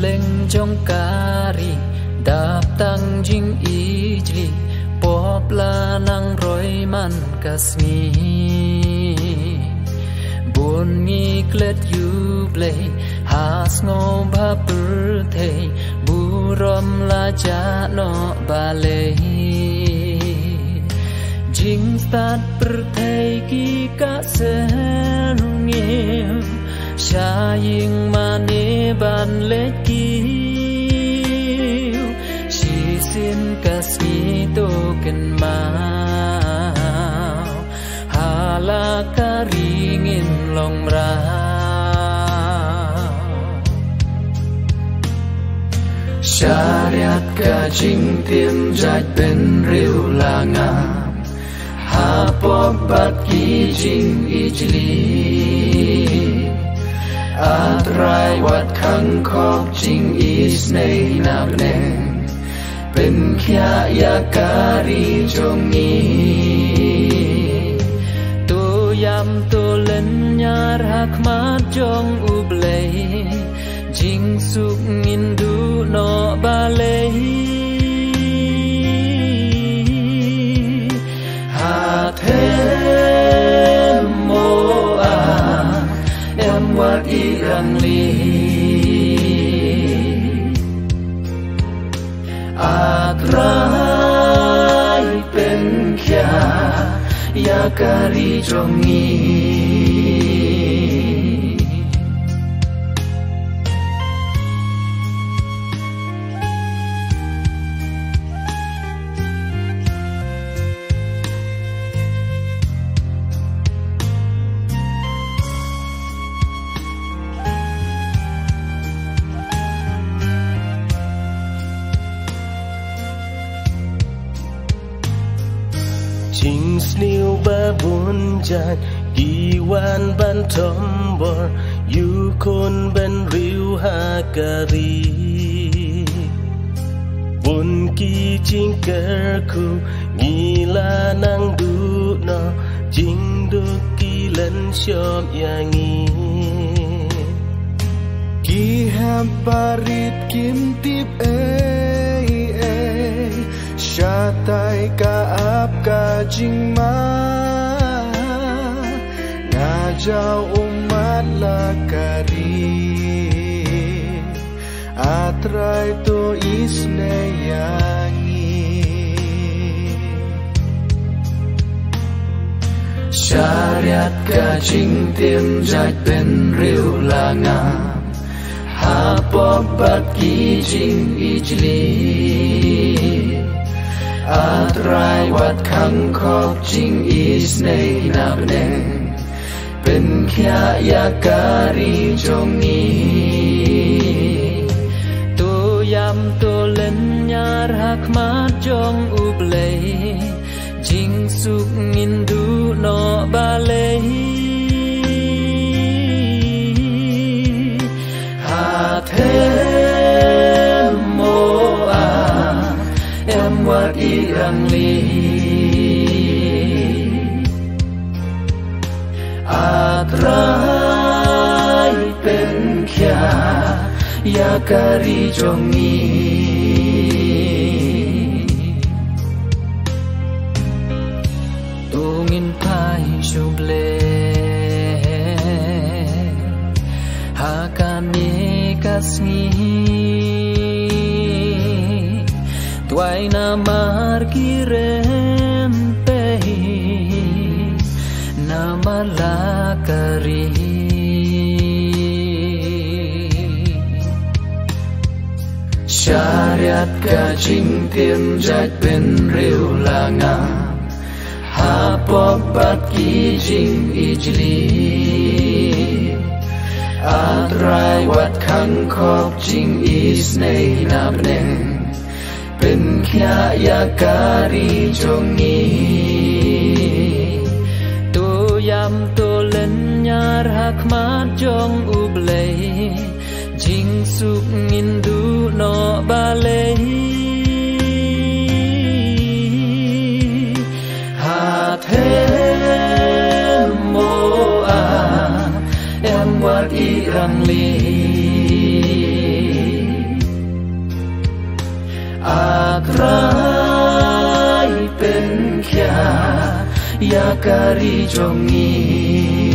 leng trong kari đạp tăng jing ijli popla nang roi man kasmi buồn nghi klet yuble has ngo ba birthday burom la cha no bale jing start birthday ki ka serungim Saying mane ban let kiu She sin kasmi token mau Hala karingin long rau Syariat ka jing tim jaj ben riu langam Hapop bat ki jing ijli Atrai wat khang khop jing is nei nap neng Pen kya yakari jongi To yam to len nyar hak mat jong ublei Jing suk ngindu no balei Hatem mo em wat irang li Atrai pen kya yakari jongi Jing sniu ba bun jan Iwan ban tombor Yukon ben riu hakari Bun ki jing kerku Ngila nang du no Jing du ki len syom yangi Ki hamparit kim tip Syatai ka ap ka jing ma Ngajau umat lakari Atrai to isne yangi Syariat ka jing tim jaj ben riu langam Hapop bat ki jing ijli Atrai wat khang khop jing is nei nap neng Pen kya yakari jongi To yam to len nyar hak mat jong ublei Jing suk ngindu no balei Hatem mo em wat irang li Atrai pen kya yakari jongi Tungin pai shuble Hakane kasni Tuai na markirem pehi na malakari Syariat ka jing tim jaj ben riu langam Hapop bat ki jing ijli Atrai wat khang khop jing is nei nap neng Pen kya yakari jongi To yam to len nyar hak mat jong ublei Jing suk ngindu no balei Hatem mo em wat irang li ร้ายเป็นแค่ยาการีจงงี